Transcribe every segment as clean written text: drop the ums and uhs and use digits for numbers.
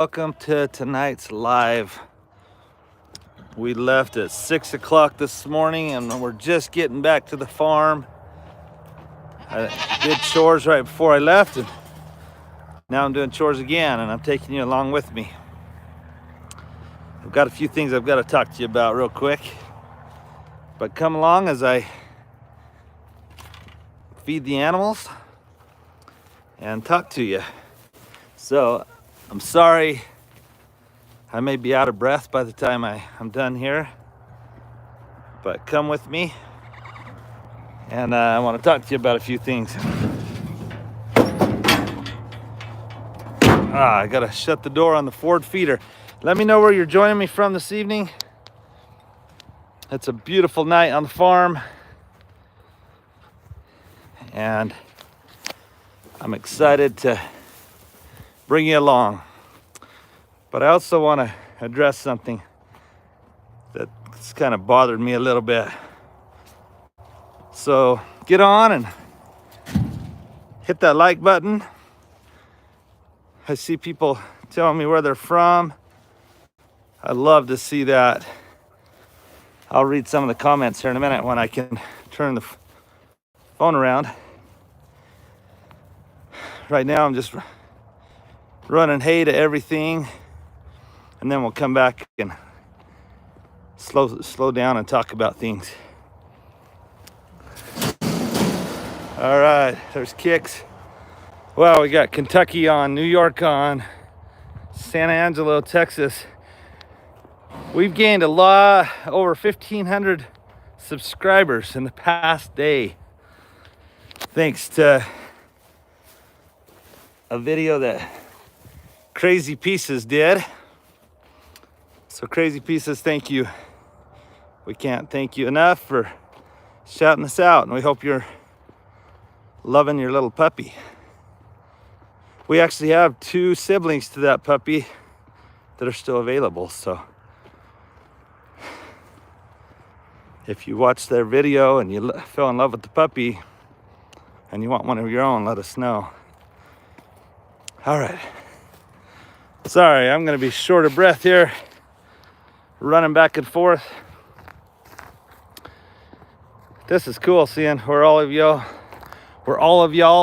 Welcome to tonight's live. We left at 6 o'clock this morning and we're just getting back to the farm. I did chores right before I left, and now I'm doing chores again, and I'm taking you along with me. I've got a few things I've got to talk to you about real quick, but come along as I feed the animals and talk to you. So I'm sorry I may be out of breath by the time I'm done here, but come with me, and I want to talk to you about a few things. I gotta shut the door on the Ford feeder. Let me know where you're joining me from this evening. It's a beautiful night on the farm, and I'm excited to bring you along. But I also want to address something that's kind of bothered me a little bit. So get on and hit that like button. I see people telling me where they're from. I love to see that. I'll read some of the comments here in a minute when I can turn the phone around. Right now I'm just running hay to everything, and then we'll come back and slow down and talk about things. All right, there's kicks. Wow, we got Kentucky on, New York on, San Angelo, Texas. We've gained a lot, over 1,500 subscribers in the past day, thanks to a video that Crazy Pieces did. So Crazy Pieces, thank you. We can't thank you enough for shouting us out, and we hope you're loving your little puppy. We actually have 2 siblings to that puppy that are still available, so if you watch their video and you fell in love with the puppy and you want one of your own, let us know. All right. Sorry, I'm gonna be short of breath here, running back and forth. This is cool, seeing where all of y'all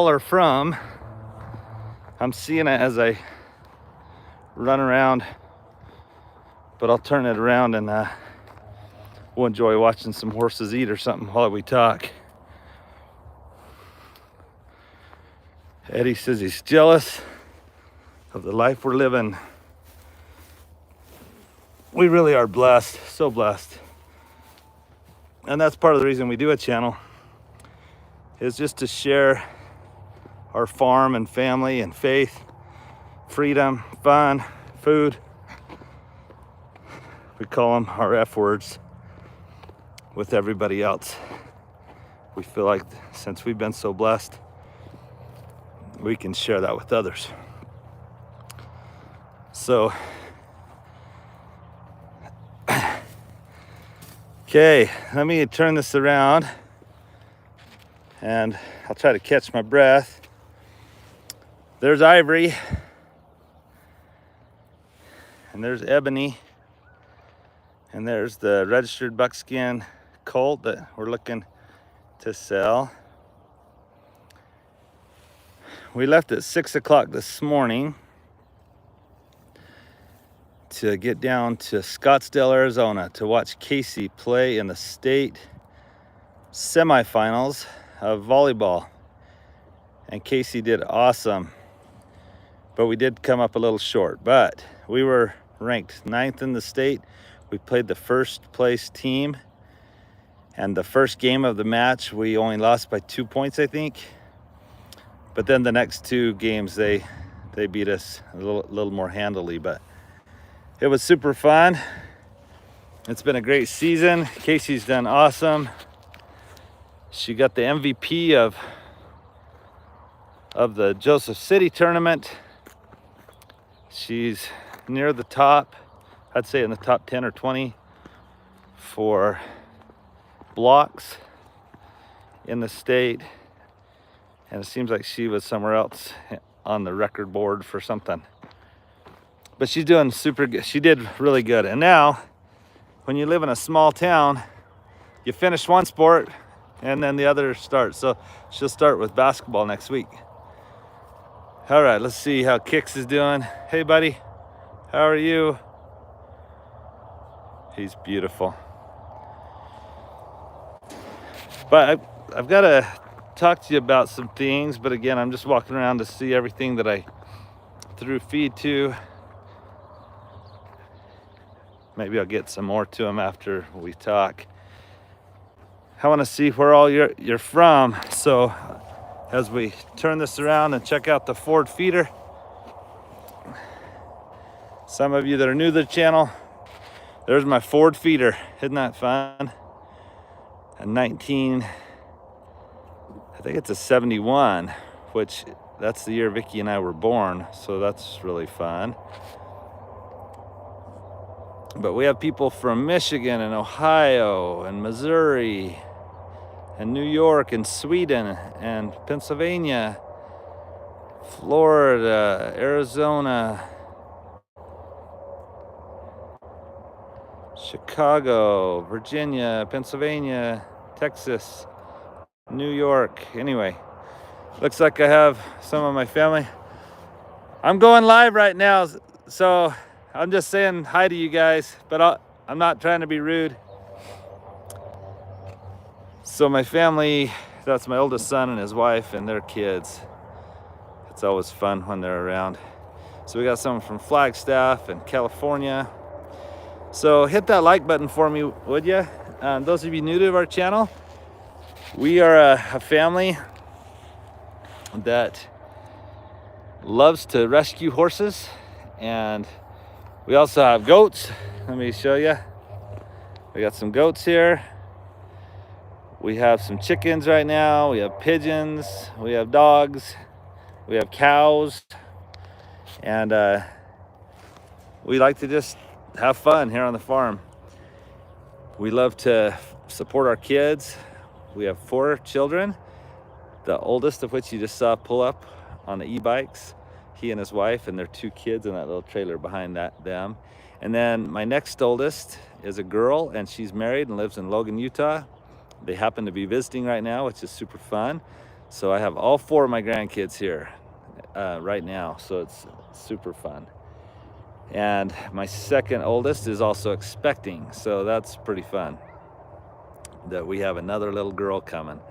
are from. I'm seeing it as I run around, but I'll turn it around and we'll enjoy watching some horses eat or something while we talk. Eddie says he's jealous of the life we're living. We really are blessed, so blessed. And that's part of the reason we do a channel, is just to share our farm and family and faith, freedom, fun, food. We call them our F words with everybody else. We feel like since we've been so blessed, we can share that with others. So, okay, let me turn this around and I'll try to catch my breath. There's Ivory, and there's Ebony, and there's the registered buckskin colt that we're looking to sell. We left at 6 o'clock this morning to get down to Scottsdale, Arizona to watch Casey play in the state semifinals of volleyball. And Casey did awesome, but we did come up a little short, but we were ranked 9th in the state. We played the first place team, and the first game of the match we only lost by 2 points, I think. But then the next 2 games they beat us a little more handily, but it was super fun. It's been a great season. Casey's done awesome. She got the MVP of the Joseph City tournament. She's near the top, I'd say in the top 10 or 20 for blocks in the state. And it seems like she was somewhere else on the record board for something. But she's doing super good. She did really good. And now, when you live in a small town, you finish one sport and then the other starts. So she'll start with basketball next week. All right, let's see how Kix is doing. Hey, buddy, how are you? He's beautiful. But I've got to talk to you about some things. But again, I'm just walking around to see everything that I threw feed to. Maybe I'll get some more to him after we talk. I want to see where all you're from. So as we turn this around and check out the Ford feeder, some of you that are new to the channel, there's my Ford feeder. Isn't that fun? A 19, I think it's a 71, which that's the year Vicky and I were born. So that's really fun. But we have people from Michigan and Ohio and Missouri and New York and Sweden and Pennsylvania, Florida, Arizona, Chicago, Virginia, Pennsylvania, Texas, New York. Anyway, looks like I have some of my family. I'm going live right now, so I'm just saying hi to you guys, but I'm not trying to be rude. So my family, that's my oldest son and his wife and their kids. It's always fun when they're around. So we got someone from Flagstaff and California. So hit that like button for me, would you? Those of you new to our channel, we are a family that loves to rescue horses, and we also have goats. Let me show you. We got some goats here. We have some chickens right now. We have pigeons. We have dogs. We have cows. And we like to just have fun here on the farm. We love to support our kids. We have 4 children, the oldest of which you just saw pull up on the e-bikes. He and his wife and their 2 kids in that little trailer behind them. And then my next oldest is a girl, and she's married and lives in Logan, Utah. They happen to be visiting right now, which is super fun. So I have all 4 of my grandkids here right now, so it's super fun. And my second oldest is also expecting, so that's pretty fun that we have another little girl coming.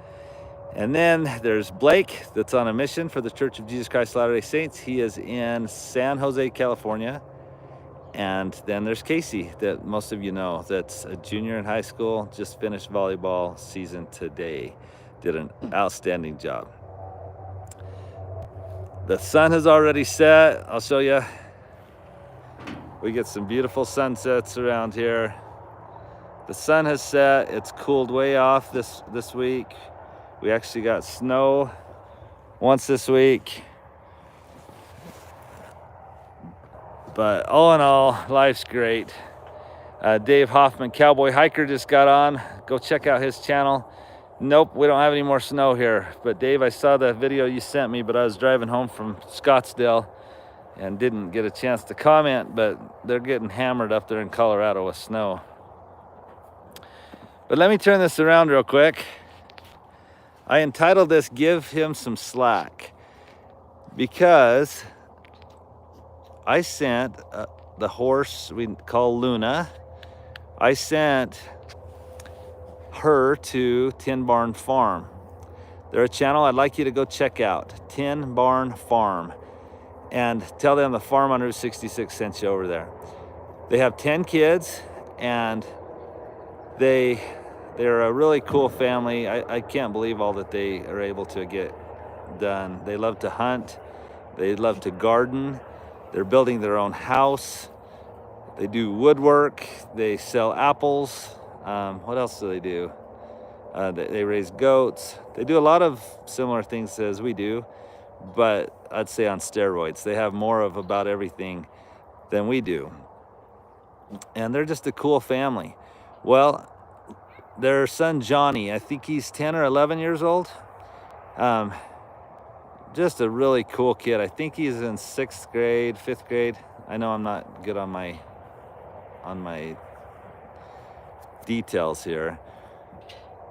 And then there's Blake, that's on a mission for the Church of Jesus Christ of Latter-day Saints. He is in San Jose, California. And then there's Casey, that most of you know, that's a junior in high school, just finished volleyball season today. Did an outstanding job. The sun has already set. I'll show you. We get some beautiful sunsets around here. The sun has set. It's cooled way off this week. We actually got snow once this week. But all in all, life's great. Dave Hoffman, Cowboy Hiker, just got on. Go check out his channel. Nope, we don't have any more snow here. But Dave, I saw the video you sent me, but I was driving home from Scottsdale and didn't get a chance to comment, but they're getting hammered up there in Colorado with snow. But let me turn this around real quick. I entitled this, Give Him Some Slack, because I sent the horse we call Luna, I sent her to Tin Barn Farm. They're a channel I'd like you to go check out, Tin Barn Farm, and tell them the farm on Route 66 sent you over there. They have 10 kids, and they're a really cool family. I can't believe all that they are able to get done. They love to hunt. They love to garden. They're building their own house. They do woodwork. They sell apples. What else do they do? They raise goats. They do a lot of similar things as we do, but I'd say on steroids. They have more of about everything than we do. And they're just a cool family. Well, their son Johnny, I think he's 10 or 11 years old. Just a really cool kid. I think he's in 6th grade, 5th grade. I know I'm not good on my details here,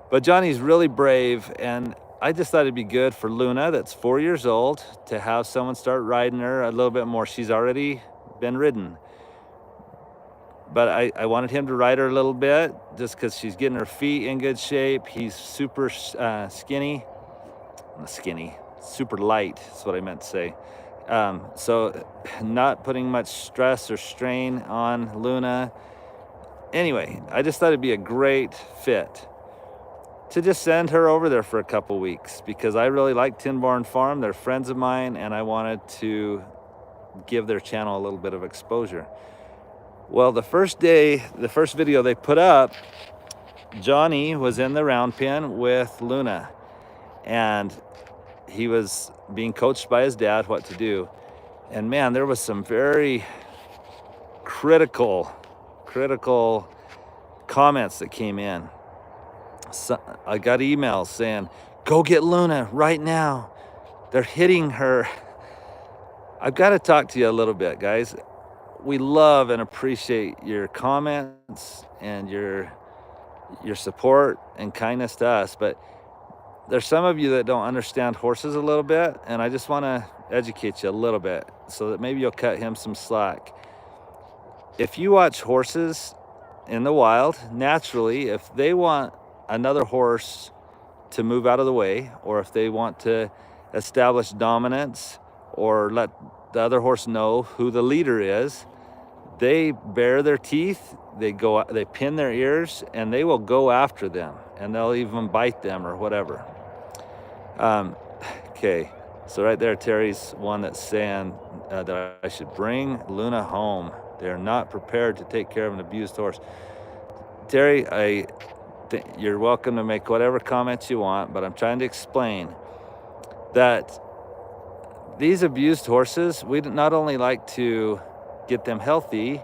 but Johnny's really brave, and I just thought it'd be good for Luna, that's 4 years old, to have someone start riding her a little bit more. She's already been ridden, but I wanted him to ride her a little bit just because she's getting her feet in good shape. He's super skinny, super light is what I meant to say. So not putting much stress or strain on Luna. Anyway, I just thought it'd be a great fit to just send her over there for a couple weeks because I really like Tin Barn Farm. They're friends of mine, and I wanted to give their channel a little bit of exposure. Well, the first video they put up, Johnny was in the round pen with Luna, and he was being coached by his dad what to do. And man, there was some very critical comments that came in. So I got emails saying, go get Luna right now. They're hitting her. I've got to talk to you a little bit, guys. We love and appreciate your comments and your support and kindness to us, but there's some of you that don't understand horses a little bit, and I just want to educate you a little bit so that maybe you'll cut him some slack. If you watch horses in the wild, naturally, if they want another horse to move out of the way, or if they want to establish dominance or let the other horse know who the leader is, they bare their teeth, they pin their ears, and they will go after them, and they'll even bite them or whatever. Okay, so right there, Terry's one that's saying that I should bring Luna home. They're not prepared to take care of an abused horse. Terry, you're welcome to make whatever comments you want, but I'm trying to explain that these abused horses, we not only like to get them healthy,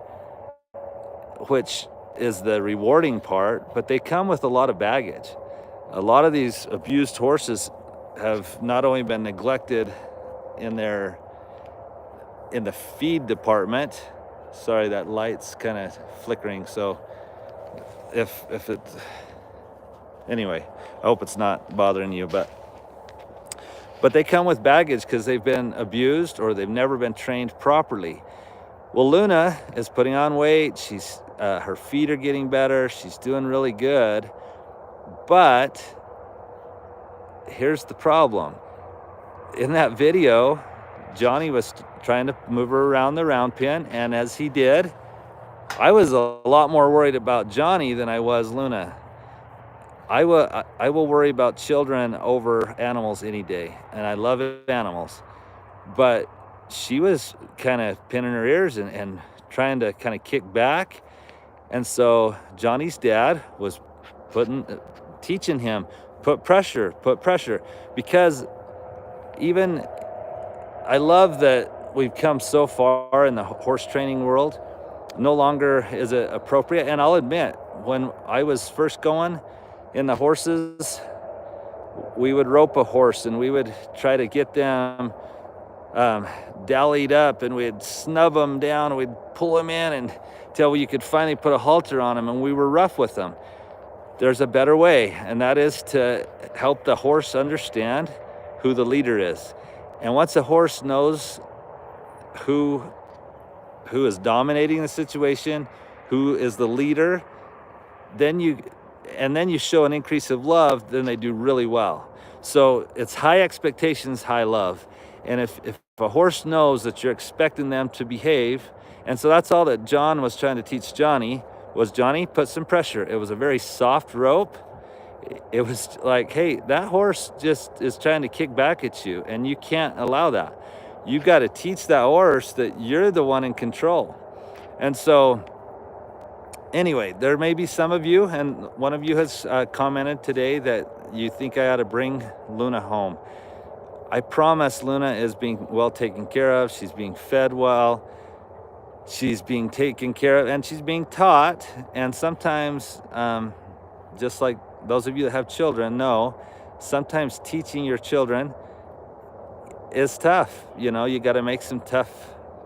which is the rewarding part, but they come with a lot of baggage. A lot of these abused horses have not only been neglected in the feed department. Sorry, that light's kind of flickering, so if it, anyway, I hope it's not bothering you, but they come with baggage because they've been abused or they've never been trained properly. Well, Luna is putting on weight. She's her feet are getting better. She's doing really good, but here's the problem. In that video, Johnny was trying to move her around the round pen, and as he did, I was a lot more worried about Johnny than I was Luna. I will worry about children over animals any day, and I love animals, but she was kind of pinning her ears and trying to kind of kick back. And so Johnny's dad was teaching him, put pressure, because even, I love that we've come so far in the horse training world. No longer is it appropriate. And I'll admit, when I was first going in the horses, we would rope a horse and we would try to get them dallied up, and we'd snub them down, and we'd pull them in until you could finally put a halter on them, and we were rough with them. There's a better way, and that is to help the horse understand who the leader is. And once a horse knows who is dominating the situation, who is the leader, then you show an increase of love, then they do really well. So it's high expectations, high love. And if a horse knows that you're expecting them to behave, and so that's all that John was trying to teach Johnny, was Johnny, put some pressure. It was a very soft rope. It was like, hey, that horse just is trying to kick back at you, and you can't allow that. You've got to teach that horse that you're the one in control. And so anyway, there may be some of you, and one of you has commented today that you think I ought to bring Luna home. I promise Luna is being well taken care of. She's being fed well. She's being taken care of, and she's being taught. And sometimes, just like those of you that have children know, sometimes teaching your children is tough. You know, you got to make some tough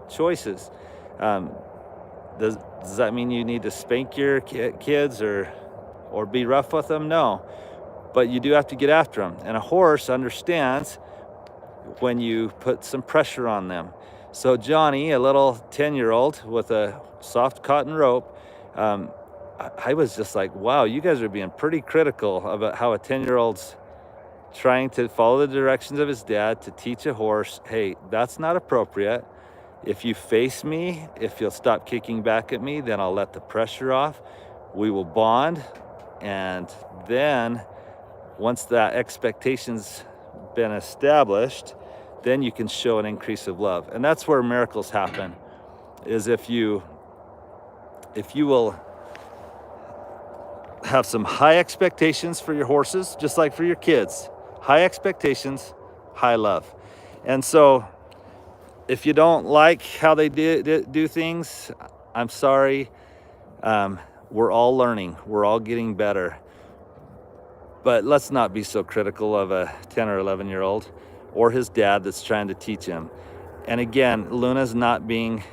choices. Does that mean you need to spank your kids or be rough with them? No, but you do have to get after them. And a horse understands when you put some pressure on them. So Johnny, a little 10-year-old with a soft cotton rope, I was just like, wow, you guys are being pretty critical about how a 10-year-old's trying to follow the directions of his dad to teach a horse, hey, that's not appropriate. If you face me, if you'll stop kicking back at me, then I'll let the pressure off. We will bond. And then once that expectation's been established, then you can show an increase of love. And that's where miracles happen, is if you will have some high expectations for your horses, just like for your kids. High expectations, high love. And so if you don't like how they do things, I'm sorry. We're all learning. We're all getting better. But let's not be so critical of a 10 or 11-year-old or his dad that's trying to teach him. And again, Luna's not being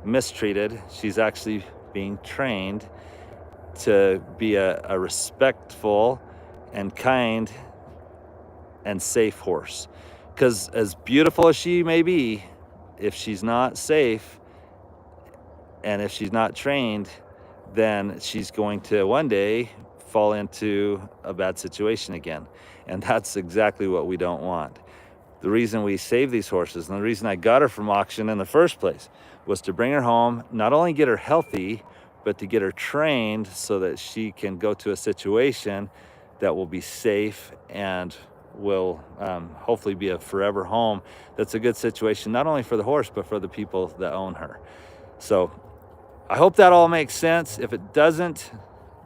mistreated. She's actually being trained to be a respectful and kind and safe horse. Because as beautiful as she may be, if she's not safe and if she's not trained, then she's going to one day fall into a bad situation again. And that's exactly what we don't want. The reason we save these horses and the reason I got her from auction in the first place was to bring her home, not only get her healthy, but to get her trained so that she can go to a situation that will be safe and will hopefully be a forever home. That's a good situation, not only for the horse, but for the people that own her. So I hope that all makes sense. If it doesn't,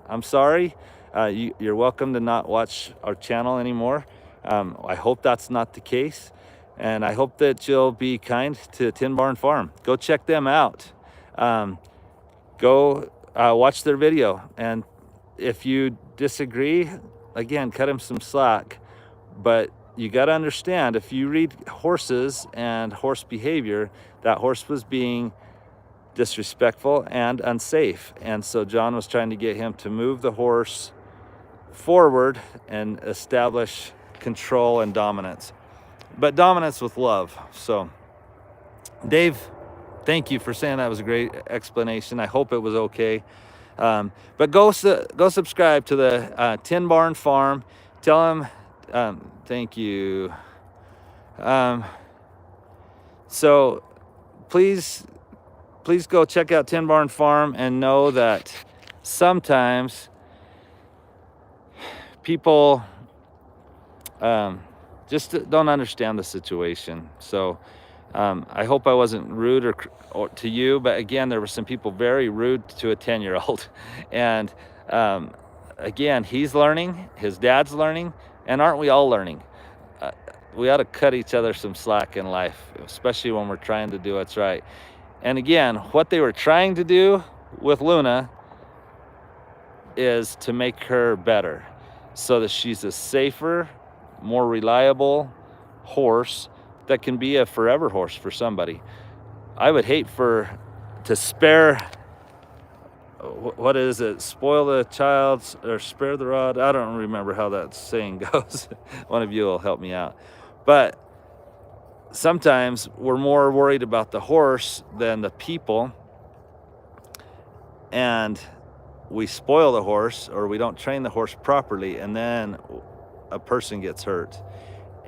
I'm sorry. You're welcome to not watch our channel anymore. I hope that's not the case. And I hope that you'll be kind to Tin Barn Farm. Go check them out. Go watch their video. And if you disagree, again, cut them some slack. But you got to understand, if you read horses and horse behavior, that horse was being disrespectful and unsafe. And so John was trying to get him to move the horse forward and establish control and dominance, but dominance with love. So Dave, thank you for saying that was a great explanation. I hope it was okay. But go subscribe to the Tin Barn Farm. Tell him thank you. So please go check out Tin Barn Farm and know that sometimes people just don't understand the situation. So I hope I wasn't rude or to you, but again, there were some people very rude to a 10-year-old. And again, he's learning, his dad's learning, and aren't we all learning? We ought to cut each other some slack in life, especially when we're trying to do what's right. And again, what they were trying to do with Luna is to make her better so that she's a safer, more reliable horse that can be a forever horse for somebody. I would hate to spare, what is it? Spoil the child or spare the rod. I don't remember how that saying goes. One of you will help me out. But sometimes we're more worried about the horse than the people, and we spoil the horse or we don't train the horse properly, and then a person gets hurt,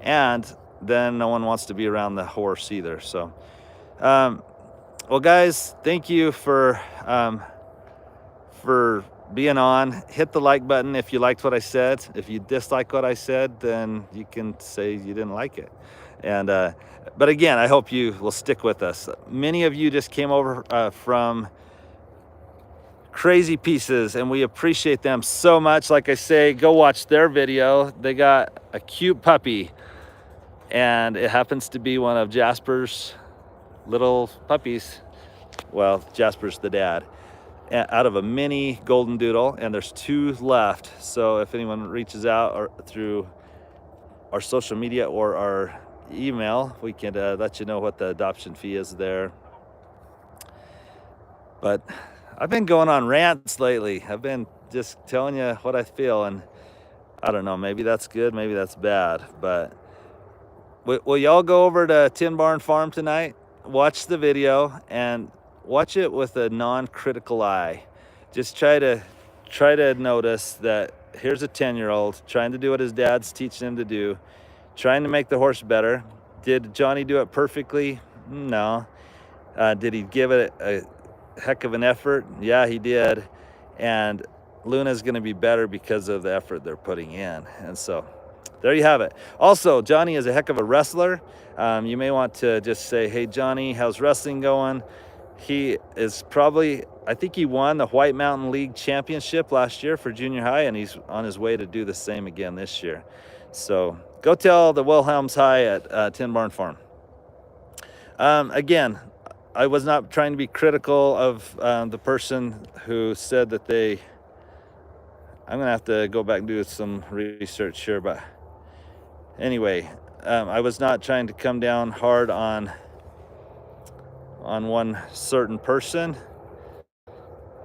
and then no one wants to be around the horse either. So well guys, thank you for being on. Hit the like button if you liked what I said. If you dislike what I said, then you can say you didn't like it. And but again, I hope you will stick with us. Many of you just came over from Crazy Pieces, and we appreciate them so much. Like I say, go watch their video. They got a cute puppy, and it happens to be one of Jasper's little puppies. Well, Jasper's the dad, out of a mini golden doodle, and there's 2 left. So if anyone reaches out or through our social media or our email, we can let you know what the adoption fee is there. But I've been going on rants lately. I've been just telling you what I feel, and I don't know, maybe that's good, maybe that's bad, but will y'all go over to Tin Barn Farm tonight? Watch the video and watch it with a non-critical eye. Just try to notice that here's a 10-year-old trying to do what his dad's teaching him to do, trying to make the horse better. Did Johnny do it perfectly? No. Did he give it a heck of an effort? Yeah, he did. And Luna's going to be better because of the effort they're putting in. And so there you have it. Also, Johnny is a heck of a wrestler. You may want to just say, hey, Johnny, how's wrestling going? He is probably, I think he won the White Mountain League Championship last year for junior high, and he's on his way to do the same again this year. So go tell the Wilhelms hi at Tin Barn Farm. Again, I was not trying to be critical of the person who said that I'm gonna have to go back and do some research here, but anyway, I was not trying to come down hard on one certain person.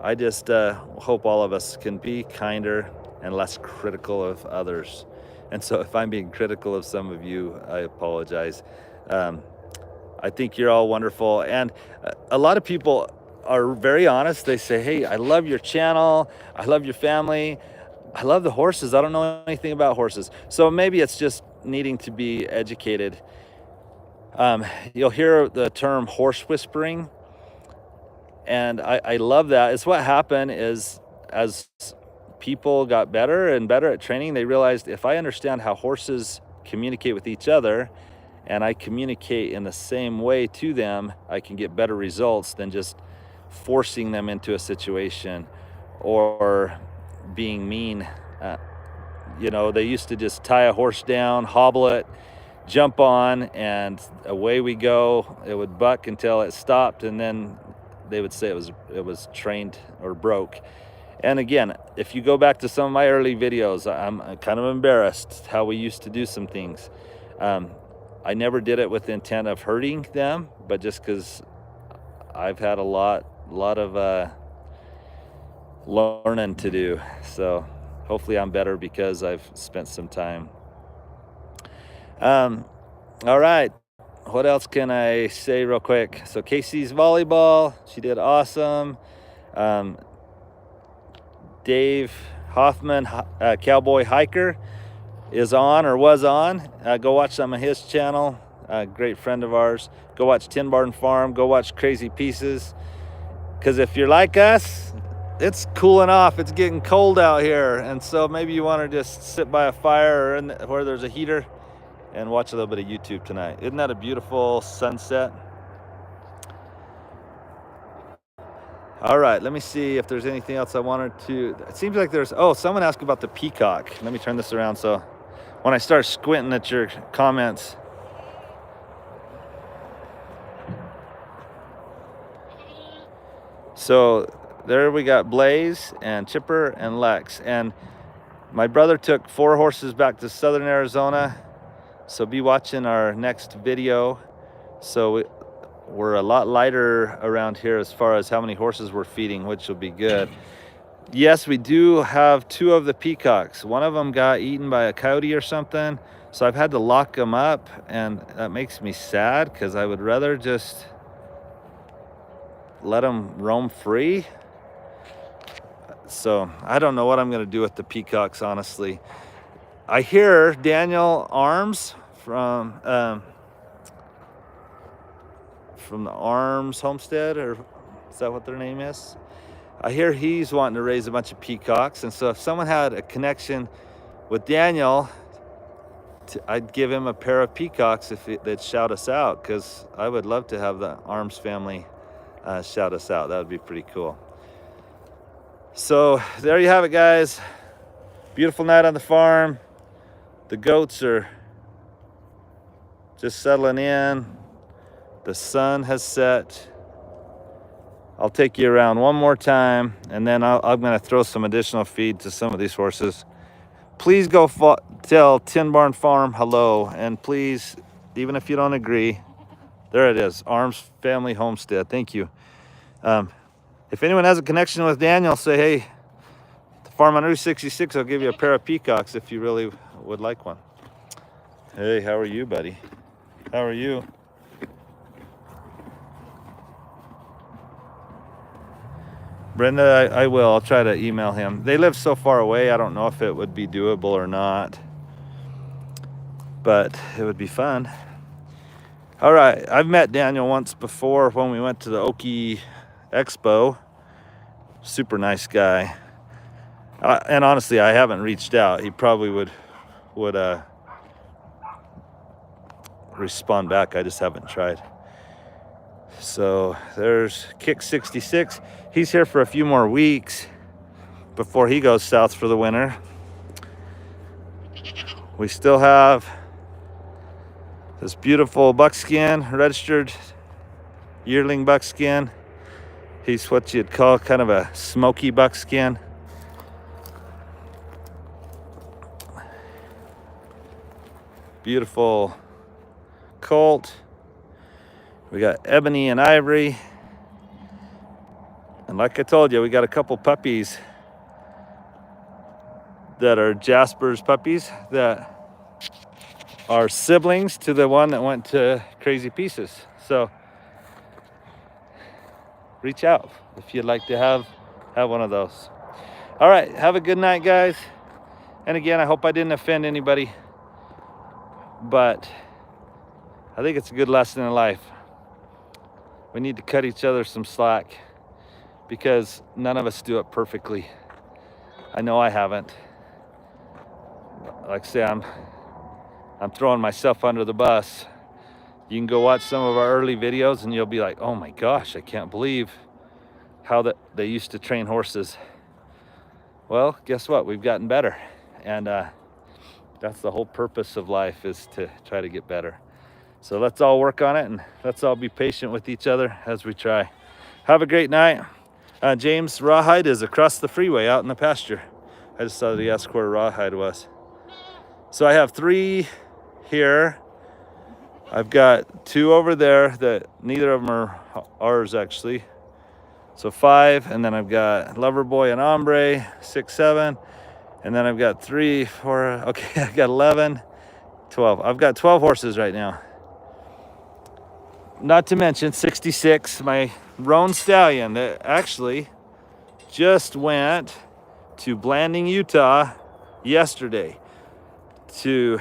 I just hope all of us can be kinder and less critical of others. And so if I'm being critical of some of you, I apologize. I think you're all wonderful. And a lot of people are very honest. They say, hey, I love your channel. I love your family. I love the horses. I don't know anything about horses. So maybe it's just needing to be educated. You'll hear the term horse whispering. And I love that. It's what happened is as people got better and better at training, they realized if I understand how horses communicate with each other, and I communicate in the same way to them, I can get better results than just forcing them into a situation or being mean. You know, they used to just tie a horse down, hobble it, jump on, and away we go. It would buck until it stopped, and then they would say it was trained or broke. And again, if you go back to some of my early videos, I'm kind of embarrassed how we used to do some things. I never did it with the intent of hurting them, but just because I've had a lot of learning to do. So hopefully I'm better because I've spent some time. All right. What else can I say real quick? So Casey's volleyball, she did awesome. Dave Hoffman, Cowboy Hiker, is on or was on. Go watch some of his channel. Great friend of ours. Go watch Tin Barn Farm. Go watch Crazy Pieces. Because if you're like us, it's cooling off. It's getting cold out here. And so maybe you want to just sit by a fire or where there's a heater and watch a little bit of YouTube tonight. Isn't that a beautiful sunset? All right, let me see if there's anything else I wanted to. It seems like there's, someone asked about the peacock. Let me turn this around so when I start squinting at your comments. So there we got Blaze and Chipper and Lex. And my brother took 4 horses back to Southern Arizona. So be watching our next video. So we're a lot lighter around here as far as how many horses we're feeding, which will be good. Yes, we do have 2 of the peacocks. One of them got eaten by a coyote or something. So I've had to lock them up, and that makes me sad because I would rather just let them roam free. So I don't know what I'm going to do with the peacocks, honestly. I hear Daniel Arms from the Arms Homestead, or is that what their name is? I hear he's wanting to raise a bunch of peacocks, and so if someone had a connection with Daniel, I'd give him a pair of peacocks if they'd shout us out, because I would love to have the Arms family shout us out. That would be pretty cool. So there you have it, guys. Beautiful night on the farm. The goats are just settling in. The sun has set. I'll take you around one more time, and then I'm going to throw some additional feed to some of these horses. Please go tell Tin Barn Farm hello, and please, even if you don't agree, there it is, Arms Family Homestead. Thank you. If anyone has a connection with Daniel, say, hey, the farm on Route 66, I'll give you a pair of peacocks if you really would like one. Hey, how are you, buddy? How are you? Brenda, I will. I'll try to email him. They live so far away, I don't know if it would be doable or not, but it would be fun. All right, I've met Daniel once before when we went to the Okie Expo. Super nice guy. And honestly, I haven't reached out. He probably would respond back. I just haven't tried. So there's Kick 66. He's here for a few more weeks before he goes south for the winter. We still have this beautiful buckskin, registered yearling buckskin. He's what you'd call kind of a smoky buckskin. Beautiful colt. We got ebony and ivory. And like I told you, we got a couple puppies that are Jasper's puppies that are siblings to the one that went to Crazy Pieces. So reach out if you'd like to have one of those. All right, have a good night, guys. And again, I hope I didn't offend anybody, but I think it's a good lesson in life. We need to cut each other some slack because none of us do it perfectly. I know I haven't. Like I say, I'm throwing myself under the bus. You can go watch some of our early videos and you'll be like, oh my gosh, I can't believe how they used to train horses. Well, guess what? We've gotten better. And that's the whole purpose of life, is to try to get better. So let's all work on it, and let's all be patient with each other as we try. Have a great night. James Rawhide is across the freeway out in the pasture. I just saw the ask where Rawhide was. So I have 3 here. I've got 2 over there that neither of them are ours actually. So 5, and then I've got Lover Boy and Ombre, 6, 7. And then I've got 3, 4, okay, I got 11, 12. I've got 12 horses right now. Not to mention 66, my roan stallion that actually just went to Blanding, Utah yesterday to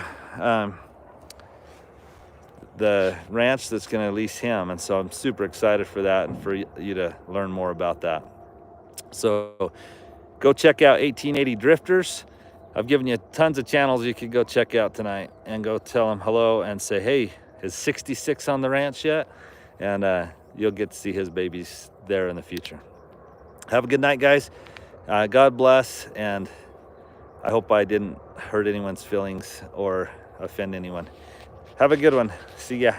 the ranch that's going to lease him. And so I'm super excited for that and for you to learn more about that. So go check out 1880 Drifters. I've given you tons of channels you could go check out tonight, and go tell them hello and say, hey, is 66 on the ranch yet? And you'll get to see his babies there in the future. Have a good night, guys. God bless, and I hope I didn't hurt anyone's feelings or offend anyone. Have a good one. See ya.